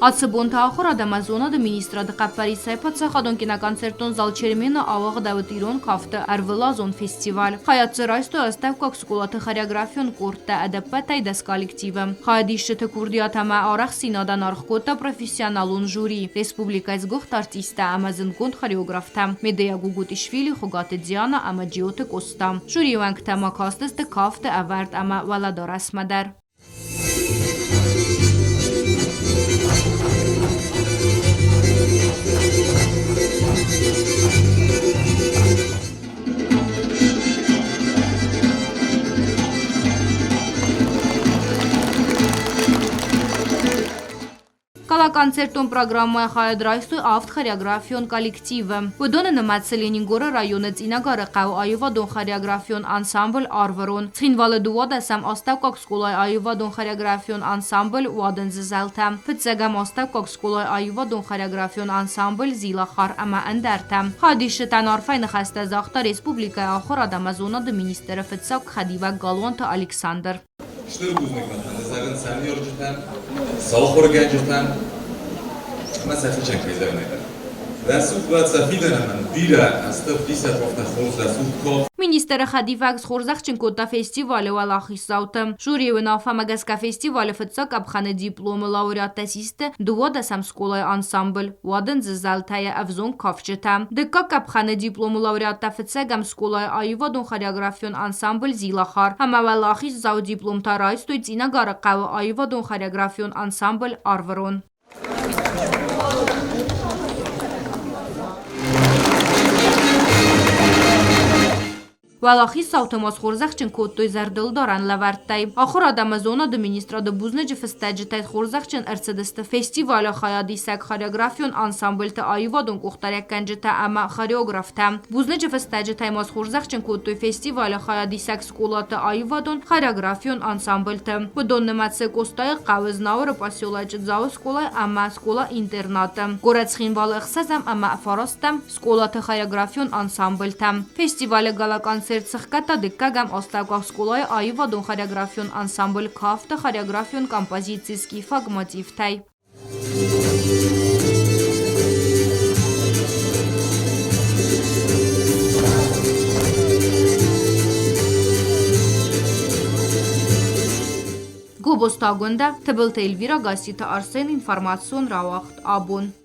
Ացբոն թախոր ադամազոնը դ մինիստրադ Ղապարի սայփացա խադոն կինոկոնցերտոն զալ չերմենը ավաղ դավտիրոն կաֆտը արվլազոն ֆեստիվալ Խայացրայստո աստավկակ սկոլաթը խորեոգրաֆիոն կորտը ադապատայ դաս կոլեկտիվը Խայդիշը քուրդիաթամա արախ սինադան արխկոտը պրոֆեսիոնալուն ժուրի Ռեսպուբլիկայց գողտ արտիստա ամազն կոնտ խորեոգրաֆտա Մեդեա Գուգուտիշվիլի խոգատը Դիանա ամաջիոտը կոստա Ժուրի վանք թամակաստս դ կաֆտը ավարտ ամա վալադոր ասմադար Կալակոնցերտոն պրոգրամմայ խայադրայստու ավտ խորեոգրաֆիոն կոլեկտիվը Ոդոնը նմացը Լենինգորը ռայոնը ծինագարը ყավ այովադոն խորեոգրաֆիոն անսամբլ արվրոն Ցինվալը դուադասամ աստավկակ սկոլայ այովադոն խորեոգրաֆիոն անսամբլ Ուադեն զզալթա Ֆծագամ աստավկակ սկոլայ այովադոն խորեոգրաֆիոն անսամբլ Զիլախար ամա անդարտա Խադիշը տանարֆայ նխաստա զախտա Ռեսպուբլիկայ ախոր ադամազոնը դ մինիստրը Ֆծակ Խադիվա Գալոնտը Ալեքսանդր Şunları buzmak lazım. Zaten sen yorucudan, sağlık gençten, ama sefer çekmeyiz evine. Resul ve sefer hemen dira, aslında bir sefer hafta Resul kol. Մինիստրը խադիվակս խորզախչին կոտա ֆեստիվալը վալախիսաուտը Ժուրիևը նավամագասկա ֆեստիվալը ֆծակ ապխանը դիպլոմը լաուրիատասիստը դուոդասամ սկոլայ անսամբլ Ուադեն զզալթայը ավզոն կավճտա Դկակ ապխանը դիպլոմը լաուրիատա ֆծագամ սկոլայ այովադոն խորեոգրաֆիոն անսամբլ Զիլախար Համավալախիս զաու դիպլոմ տարայստույ ծինագարը ყավ այովադոն խորեոգրաֆիոն անսամբլ Արվրոն Վալախի սավթոմոս խորզախչին կոտոյ զարդլդարան լավարտայ Ախոր ադամազոնը դ մինիստրադը բուզնեջը ֆստաջտայ խորզախչին ըրցդստը ֆեստիվալը խայադիսակ խորեոգրաֆիոն անսամբլտը այովադոն կողտարական ջտա ամա խորեոգրաֆտա Բուզնեջը ֆստաջտայ մոս խորզախչին կոտոյ ֆեստիվալը խայադիսակ սկոլատը այովադոն խորեոգրաֆիոն անսամբլտը Ոդոն նմացը կոստայ ყավզնաուրը պասյոլաճ զաու սկոլայ ամա սկոլա ինտերնատը Գորացխինվալը ըխսազամ ամա ֆարոստամ սկոլատը խորեոգրաֆիոն անսամբլտա Ֆեստիվալը գալական Սերցխկատա դեկագամ աստակող սկոլայ այովադոն խորեոգրաֆիոն անսամբլ կաֆտը խորեոգրաֆիոն կոմպոզիցիյսկի ֆագմոտիվ թայ Գոբոստագոնդա թբլտ Էլվիրա Գասիտը Արսեն ինֆորմացիոն ռավախտ աբոն